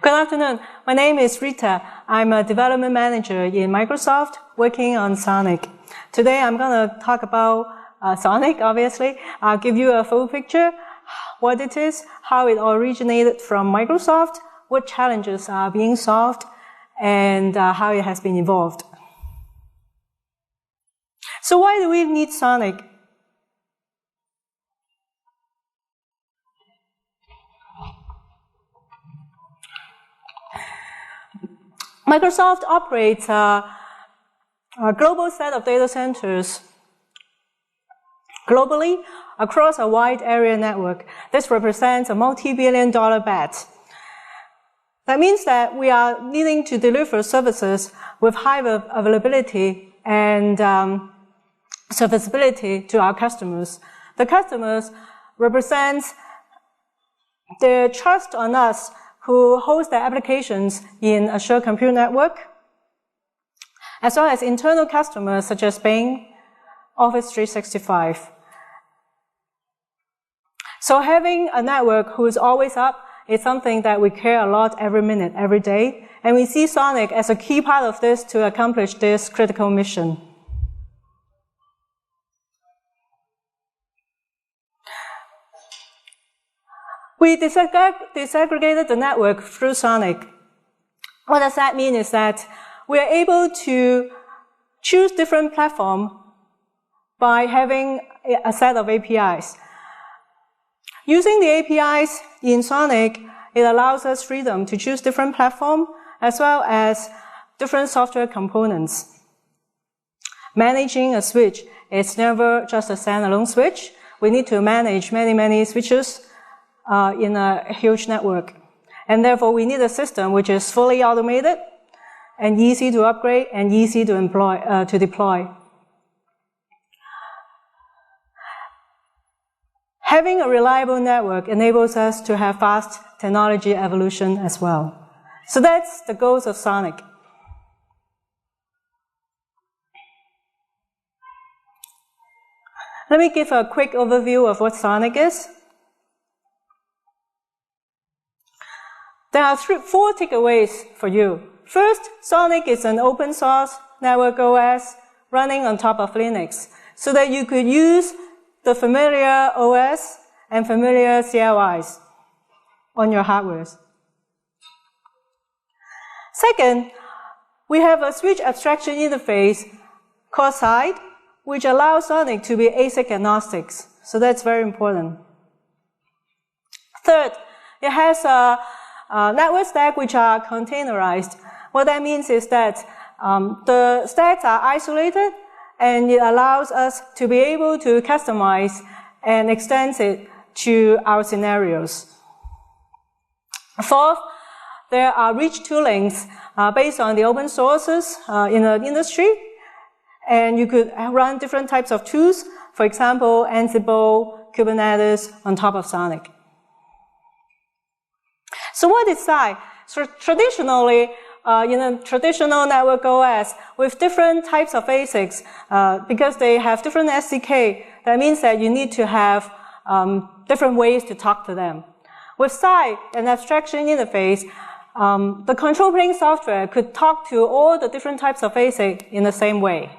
Good afternoon. My name is Rita. I'm a development manager in Microsoft working on SONiC. Today I'm going to talk about SONiC, obviously. I'll give you a full picture, what it is, how it originated from Microsoft, what challenges are being solved, and how it has been evolved. So why do we need SONiC? Microsoft operates a global set of data centers globally across a wide area network. This represents a multi-billion-dollar bet. That means that we are needing to deliver services with high availability and serviceability to our customers. The customers represent their trust on us who host their applications in a shared compute network, as well as internal customers such as Bing, Office 365. So having a network who is always up is something that we care a lot every minute, every day, and we see SONiC as a key part of this to accomplish this critical mission. We disaggregated the network through SONiC. What does that mean is that we are able to choose different platforms by having a set of APIs. Using the APIs in SONiC, it allows us freedom to choose different platforms as well as different software components. Managing a switch is never just a standalone switch. We need to manage many switches in a huge network. And therefore, we need a system which is fully automated and easy to upgrade and easy to deploy. Having a reliable network enables us to have fast technology evolution as well. So that's the goals of SONiC. Let me give a quick overview of what SONiC is. There are four takeaways for you. First, SONiC is an open source network OS running on top of Linux, so that you could use the familiar OS and familiar CLIs on your hardware. Second, we have a switch abstraction interface called SIDE, which allows SONiC to be ASIC agnostic. So that's very important. Third, it has a network stack which are containerized. What that means is that the stacks are isolated, and it allows us to be able to customize and extend it to our scenarios. Fourth, there are rich toolings based on the open sources in the industry, and you could run different types of tools, for example, Ansible, Kubernetes on top of SONiC. So what is SIDE? So traditionally, in a traditional network OS with different types of ASICs, because they have different SDK, that means that you need to have different ways to talk to them. With SIDE, an abstraction interface, the control plane software could talk to all the different types of ASIC in the same way.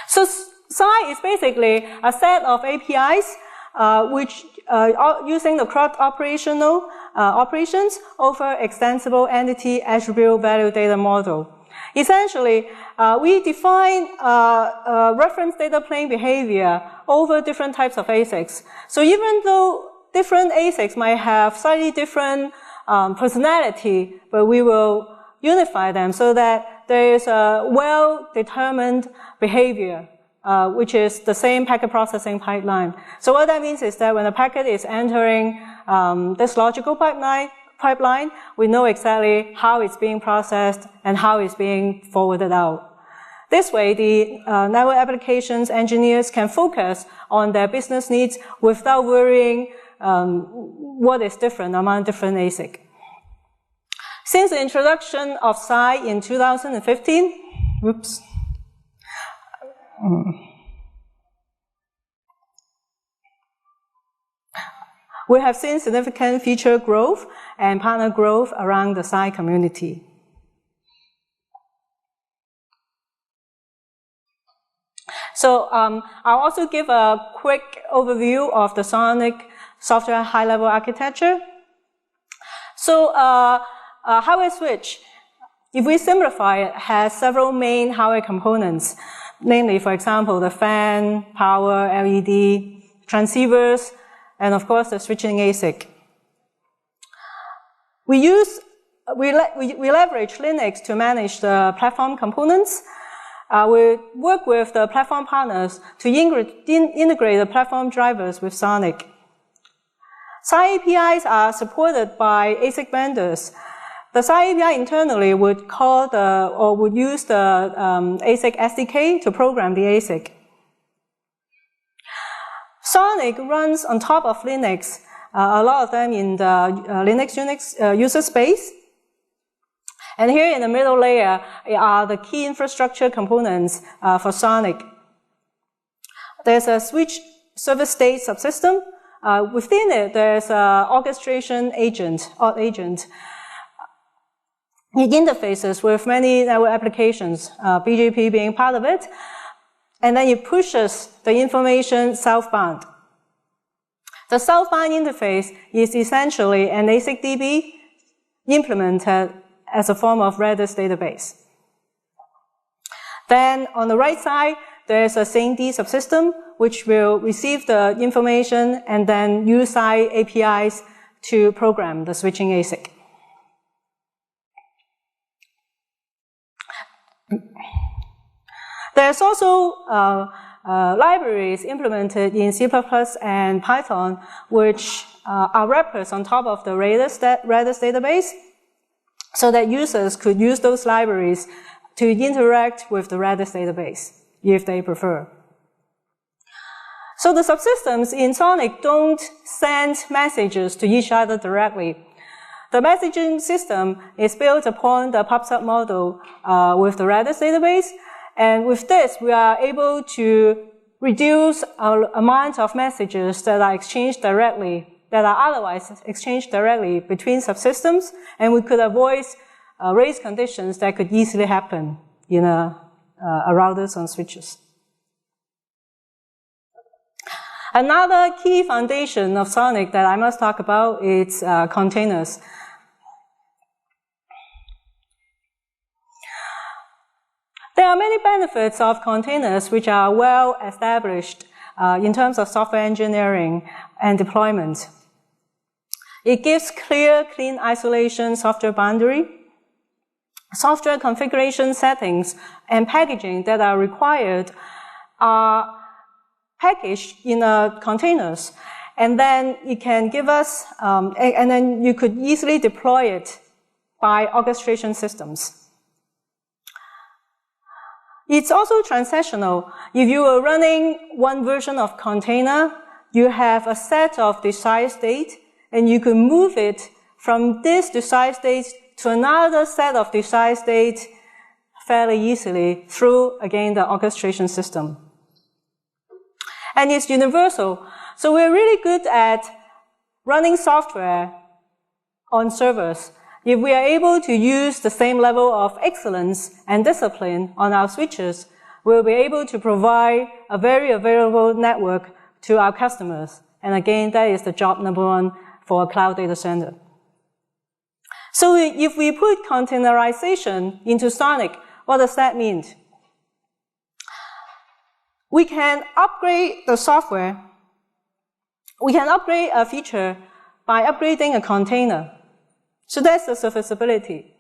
So SIDE is basically a set of APIs which using the CRUD operations over extensible entity attribute value data model. Essentially, we define reference data plane behavior over different types of ASICs. So even though different ASICs might have slightly different personality, but we will unify them so that there is a well-determined behavior, which is the same packet processing pipeline. So what that means is that when a packet is entering this logical pipeline, we know exactly how it's being processed and how it's being forwarded out. This way, the network applications engineers can focus on their business needs without worrying what is different among different ASIC. Since the introduction of SIDE in 2015, We have seen significant feature growth and partner growth around the SONiC community. So I'll also give a quick overview of the SONiC software high-level architecture. So hardware switch, if we simplify it, has several main hardware components, namely, for example, the fan, power, LED, transceivers, and of course the switching ASIC. We leverage Linux to manage the platform components. We work with the platform partners to integrate the platform drivers with SONiC. SONiC APIs are supported by ASIC vendors. The SONiC API internally would use the ASIC SDK to program the ASIC. SONiC runs on top of Linux, a lot of them in the Linux Unix user space. And here in the middle layer are the key infrastructure components for SONiC. There's a switch service state subsystem. Within it, there's an orchestration agent, OD agent. It interfaces with many network applications, BGP being part of it. And then it pushes the information southbound. The southbound interface is essentially an ASIC DB implemented as a form of Redis database. Then on the right side, there's a SYND subsystem, which will receive the information and then use SONiC APIs to program the switching ASIC. There's also libraries implemented in C++ and Python, which are wrappers on top of the Redis database, so that users could use those libraries to interact with the Redis database, if they prefer. So the subsystems in SONiC don't send messages to each other directly. The messaging system is built upon the PubSub model with the Redis database, and with this, we are able to reduce our amount of messages that are exchanged directly, that are otherwise exchanged directly between subsystems, and we could avoid race conditions that could easily happen in routers and switches. Another key foundation of SONiC that I must talk about is containers. There are many benefits of containers which are well established in terms of software engineering and deployment. It gives clear, clean isolation software boundary, software configuration settings, and packaging that are required are packaged in containers, and then it can give us, and then you could easily deploy it by orchestration systems. It's also transactional. If you are running one version of container, you have a set of desired state, and you can move it from this desired state to another set of desired state fairly easily through, again, the orchestration system. And it's universal. So we're really good at running software on servers. If we are able to use the same level of excellence and discipline on our switches, we'll be able to provide a very available network to our customers. And again, that is the job number one for a cloud data center. So if we put containerization into SONiC, what does that mean? We can upgrade the software. We can upgrade a feature by upgrading a container. So that's the serviceability.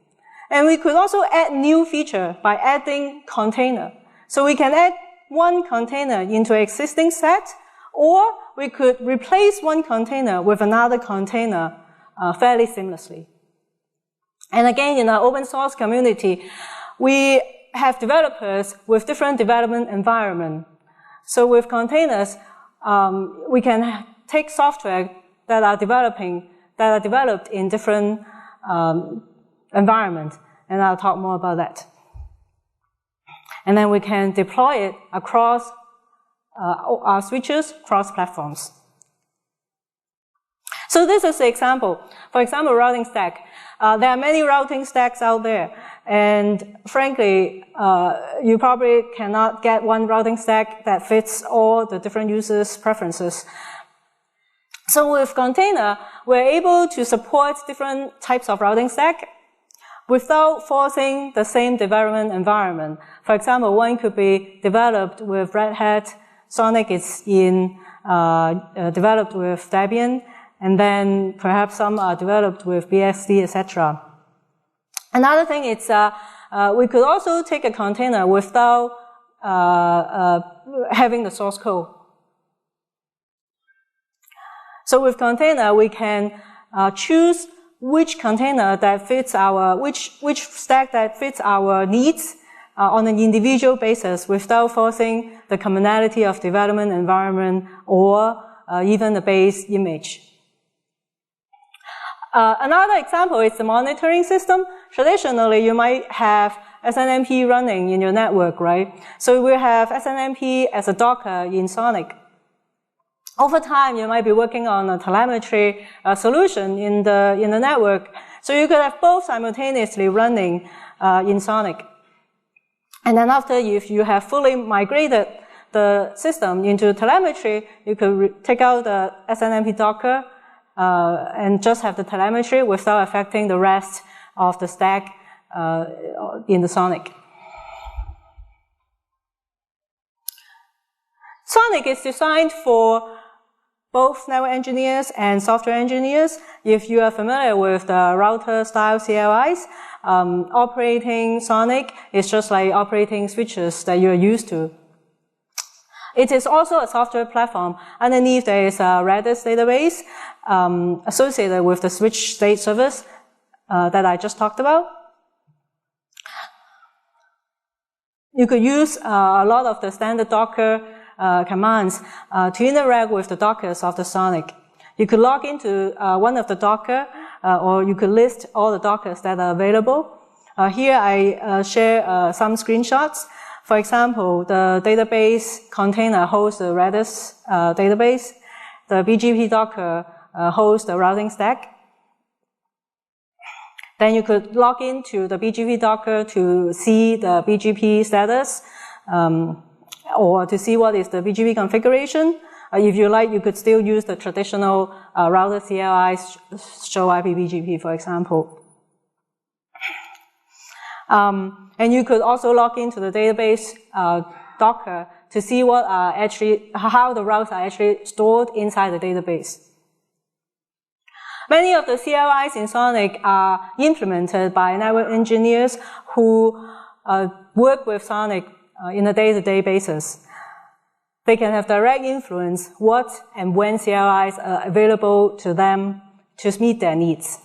And we could also add new feature by adding container. So we can add one container into an existing set, or we could replace one container with another container fairly seamlessly. And again, in our open source community, we have developers with different development environment. So with containers, we can take software that are developed in different environment, and I'll talk more about that. And then we can deploy it across our switches, cross platforms. So this is the example. For example, routing stack. There are many routing stacks out there, and frankly, you probably cannot get one routing stack that fits all the different users' preferences. So with container, we're able to support different types of routing stack without forcing the same development environment. For example, one could be developed with Red Hat, SONiC is developed with Debian, and then perhaps some are developed with BSD, etc. Another thing is we could also take a container without having the source code. So with container, we can choose which container that fits our, which stack that fits our needs on an individual basis without forcing the commonality of development environment or even the base image. Another example is the monitoring system. Traditionally, you might have SNMP running in your network, right? So we have SNMP as a Docker in SONiC. Over time, you might be working on a telemetry solution in the network. So you could have both simultaneously running in SONiC. And then after, if you have fully migrated the system into telemetry, you could take out the SNMP Docker and just have the telemetry without affecting the rest of the stack in the SONiC. SONiC is designed for both network engineers and software engineers. If you are familiar with the router-style CLIs, operating SONiC is just like operating switches that you're used to. It is also a software platform. Underneath, there is a Redis database associated with the switch state service that I just talked about. You could use a lot of the standard Docker commands to interact with the Dockers of the SONiC. You could log into one of the Docker, or you could list all the Dockers that are available. Here I share some screenshots. For example, the database container hosts the Redis database. The BGP Docker hosts the routing stack. Then you could log into the BGP Docker to see the BGP status, or to see what is the BGP configuration. If you like, you could still use the traditional router CLIs, show IP BGP, for example. And you could also log into the database Docker to see what how the routes are actually stored inside the database. Many of the CLIs in SONiC are implemented by network engineers who work with SONiC in a day-to-day basis. They can have direct influence what and when CLIs are available to them to meet their needs.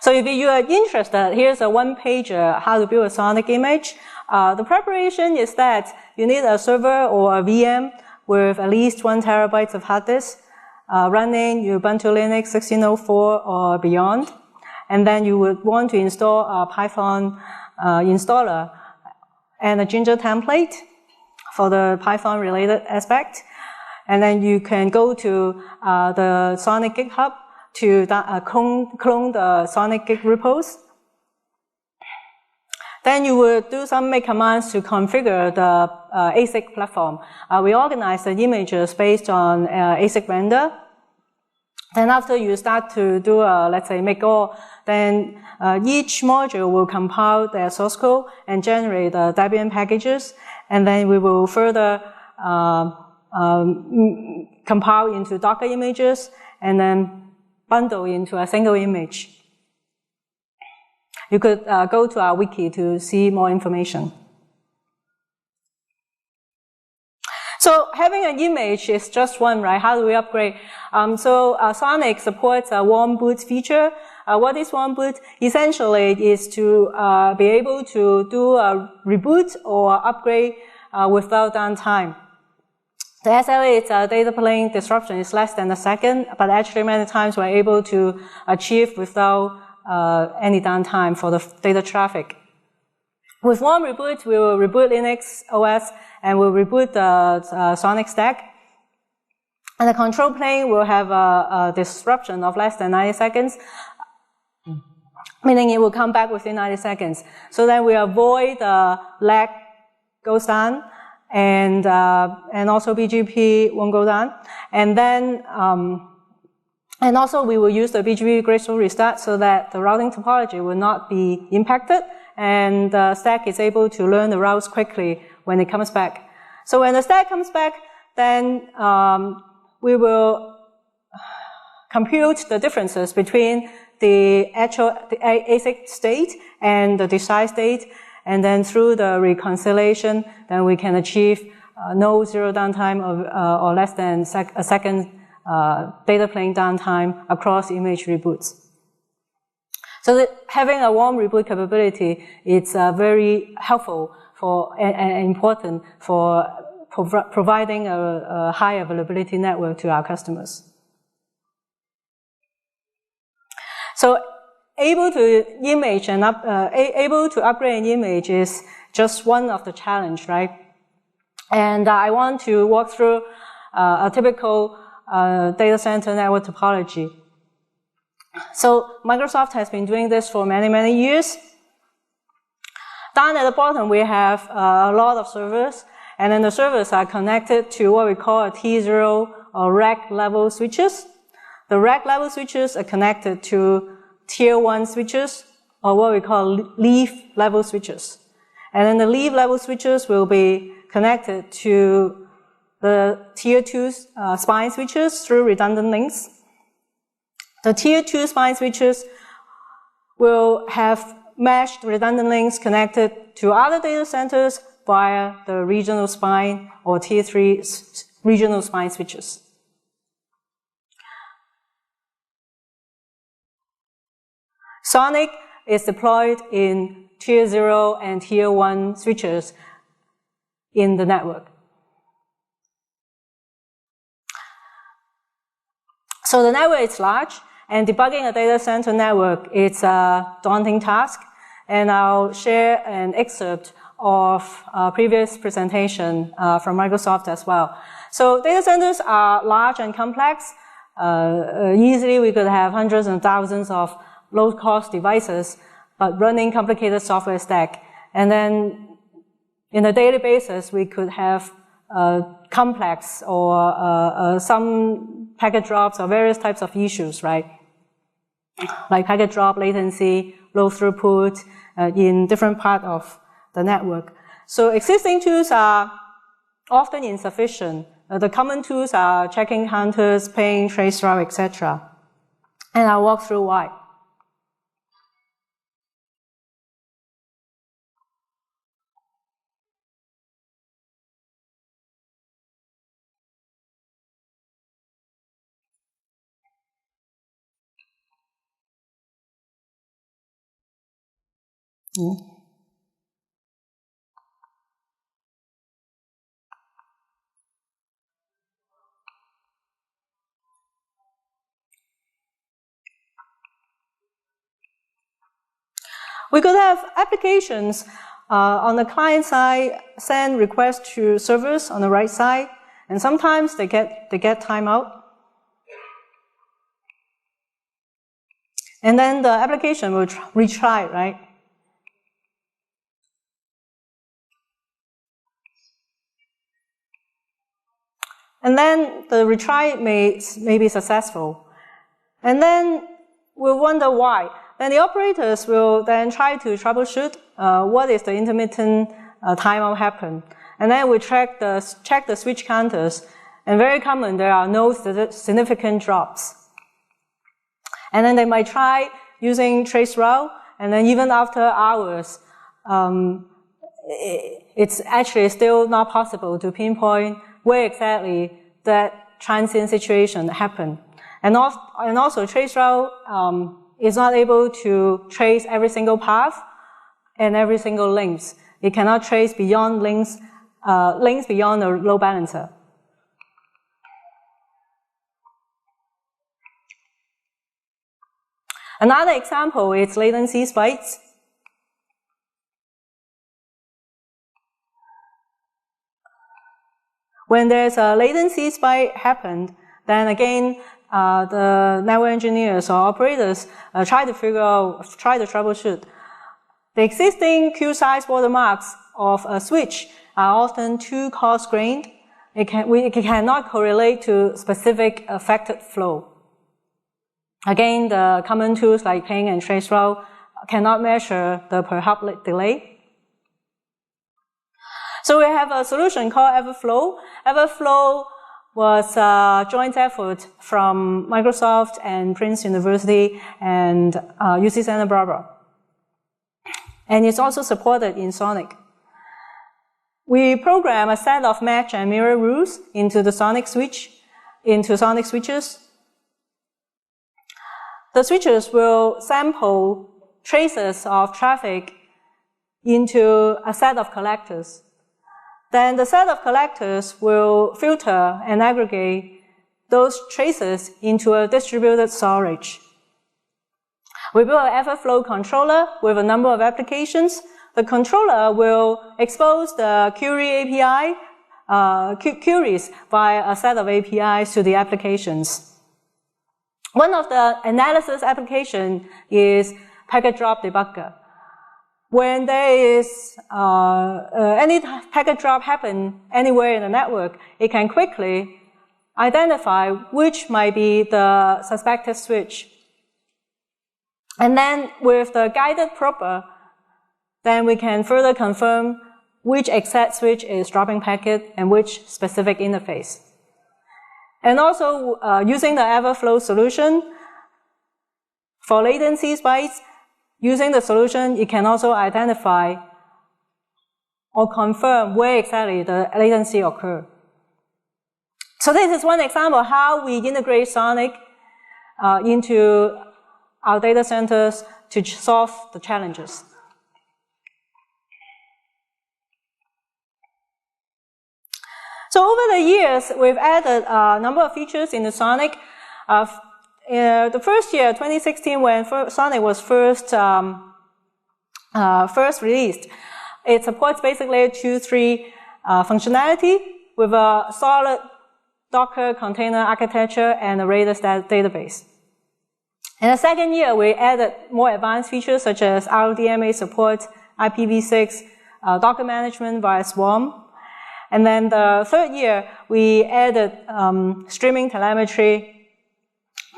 So if you are interested, here's a one-pager how to build a SONiC image. The preparation is that you need a server or a VM with at least 1 terabyte of hard disk running Ubuntu Linux 16.04 or beyond. And then you would want to install a Python installer and a Jinja template for the Python-related aspect. And then you can go to the SONiC GitHub to clone the SONiC Git repos. Then you would do some make commands to configure the ASIC platform. We organize the images based on ASIC render. Then after you start to do let's say make all, then each module will compile their source code and generate the Debian packages. And then we will further compile into Docker images and then bundle into a single image. You could go to our wiki to see more information. So having an image is just one, right? How do we upgrade? SONiC supports a Warmboots feature. What is Warmboots? Essentially, it is to be able to do a reboot or upgrade without downtime. The SLA, it's a data plane disruption, is less than a second, but actually many times we're able to achieve without any downtime for the data traffic. With Warm Reboot, we will reboot Linux OS and we'll reboot the SONiC stack. And the control plane will have a disruption of less than 90 seconds, meaning it will come back within 90 seconds. So then we avoid the lag goes down, and also BGP won't go down. And then, and also we will use the BGP graceful restart so that the routing topology will not be impacted, and the stack is able to learn the routes quickly when it comes back. So when the stack comes back, then we will compute the differences between the actual ASIC state and the desired state, and then through the reconciliation, then we can achieve no zero downtime or less than a second data plane downtime across image reboots. So that having a warm reboot capability is very helpful for and important for providing a high availability network to our customers. So able to image and able to upgrade an image is just one of the challenge, right? And I want to walk through a typical data center network topology. So Microsoft has been doing this for many, many years. Down at the bottom, we have a lot of servers, and then the servers are connected to what we call a T0 or rack level switches. The rack level switches are connected to tier 1 switches, or what we call leaf level switches. And then the leaf level switches will be connected to the tier 2 spine switches through redundant links. The tier 2 spine switches will have meshed redundant links connected to other data centers via the regional spine or tier 3 regional spine switches. SONiC is deployed in tier 0 and tier 1 switches in the network. So the network is large, and debugging a data center network is a daunting task. And I'll share an excerpt of a previous presentation from Microsoft as well. So data centers are large and complex. Easily we could have hundreds and thousands of low-cost devices, but running complicated software stack. And then in a daily basis, we could have complex or some packet drops or various types of issues, right? Like packet drop, latency, low throughput in different parts of the network. So existing tools are often insufficient. The common tools are checking counters, ping, traceroute, etc. And I'll walk through why. We could have applications on the client side send requests to servers on the right side, and sometimes they get timeout. And then the application will retry, right? And then the retry may be successful. And then we'll wonder why. Then the operators will then try to troubleshoot what is the intermittent timeout happen. And then we check the switch counters. And very common, there are no significant drops. And then they might try using traceroute, and then even after hours, it's actually still not possible to pinpoint where exactly that transient situation happened. And also traceroute is not able to trace every single path and every single links. It cannot trace beyond links beyond the load balancer. Another example is latency spikes. When there's a latency spike happened, then again, the network engineers or operators try to troubleshoot. The existing queue size watermarks of a switch are often too coarse-grained. It cannot correlate to specific affected flow. Again, the common tools like ping and traceroute cannot measure the per hop delay. So we have a solution called Everflow. Everflow was a joint effort from Microsoft and Princeton University and UC Santa Barbara. And it's also supported in SONiC. We program a set of match and mirror rules into the SONiC switches. The switches will sample traces of traffic into a set of collectors. Then the set of collectors will filter and aggregate those traces into a distributed storage. We built an Everflow controller with a number of applications. The controller will expose the query API, queries via a set of APIs to the applications. One of the analysis applications is packet drop debugger. When there is any packet drop happen anywhere in the network, it can quickly identify which might be the suspected switch. And then with the guided prober, then we can further confirm which exact switch is dropping packet and which specific interface. And also, using the Everflow solution for latency spikes, using the solution, it can also identify or confirm where exactly the latency occurs. So this is one example of how we integrate SONiC into our data centers to solve the challenges. So over the years, we've added a number of features in the SONiC. The first year, 2016, when SONiC was first released, it supports basic layer 2-3 functionality with a solid Docker container architecture and a RAID database. In the second year, we added more advanced features such as RDMA support, IPv6, Docker management via Swarm. And then the third year, we added streaming telemetry,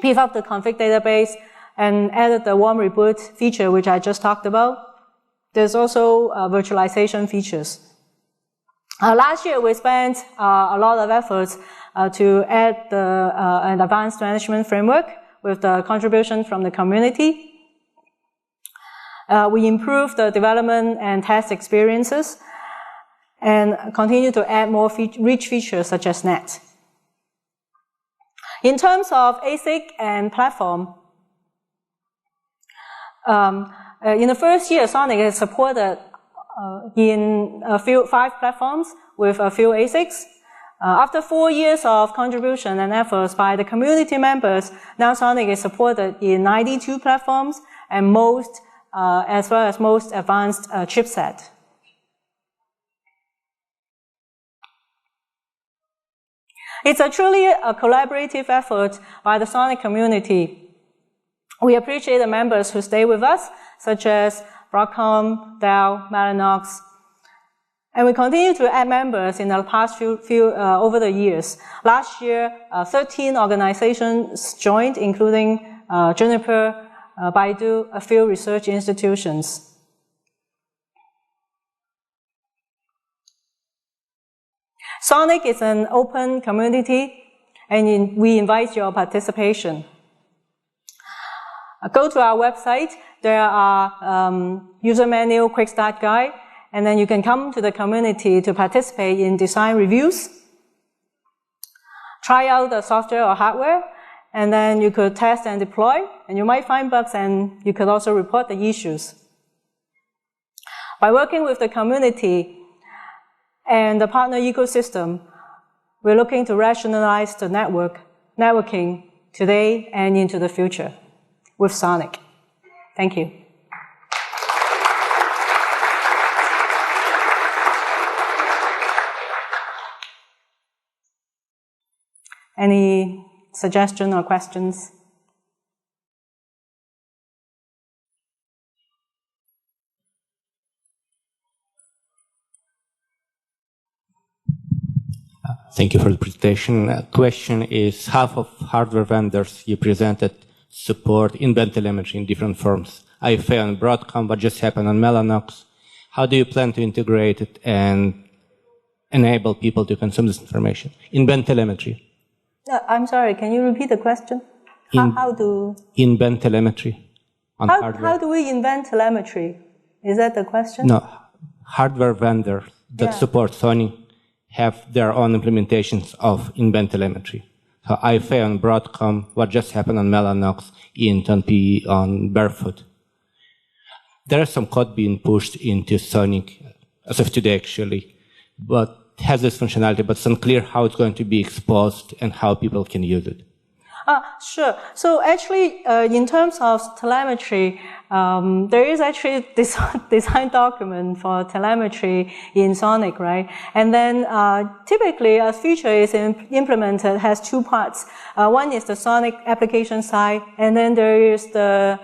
beef up the config database, and added the warm reboot feature, which I just talked about. There's also virtualization features. Last year, we spent a lot of efforts to add an advanced management framework with the contribution from the community. We improved the development and test experiences and continue to add more rich features such as NET. In terms of ASIC and platform, in the first year, SONiC is supported in 5 platforms with a few ASICs. After 4 years of contribution and efforts by the community members, now SONiC is supported in 92 platforms and most, as well as most advanced chipset. It's truly a collaborative effort by the SONiC community. We appreciate the members who stay with us, such as Broadcom, Dell, Mellanox, and we continue to add members in the past over the years. Last year, 13 organizations joined, including Juniper, Baidu, a few research institutions. SONiC is an open community, and we invite your participation. Go to our website. There are user manual, quick start guide, and then you can come to the community to participate in design reviews. Try out the software or hardware, and then you could test and deploy, and you might find bugs, and you could also report the issues. By working with the community and the partner ecosystem, we're looking to rationalize the networking today and into the future with SONiC. Thank you. Any suggestion or questions? Thank you for the presentation. Question is, half of hardware vendors you presented support in-band telemetry in different forms. IFA on Broadcom, what just happened on Mellanox. How do you plan to integrate it and enable people to consume this information? In-band telemetry. I'm sorry, can you repeat the question? How do... In-band telemetry on hardware. How do we invent telemetry? Is that the question? No, hardware vendors that support SONiC have their own implementations of in-band telemetry. So IFA on Broadcom, what just happened on Mellanox, Int on PE on Barefoot. There is some code being pushed into SONiC as of today, actually, but has this functionality, but it's unclear how it's going to be exposed and how people can use it. Sure. So actually, in terms of telemetry, there is actually this design document for telemetry in SONiC, right? And then typically a feature is implemented has two parts. One is the SONiC application side, and then there is the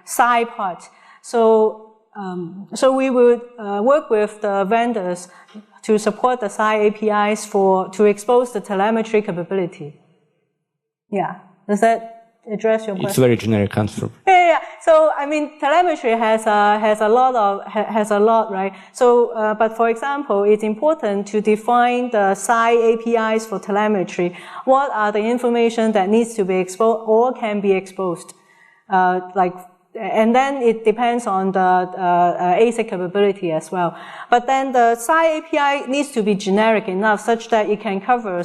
SI part. So we would work with the vendors to support the SI APIs to expose the telemetry capability. Yeah. Does that address your question? It's a very generic answer. Yeah. So, I mean, telemetry has a lot, right? So, but for example, it's important to define the SI APIs for telemetry. What are the information that needs to be exposed or can be exposed? And then it depends on the ASIC capability as well. But then the SI API needs to be generic enough such that it can cover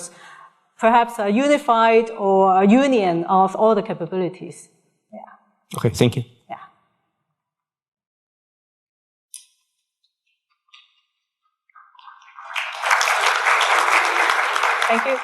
perhaps a unified or a union of all the capabilities. Yeah. Okay, thank you. Yeah. Thank you.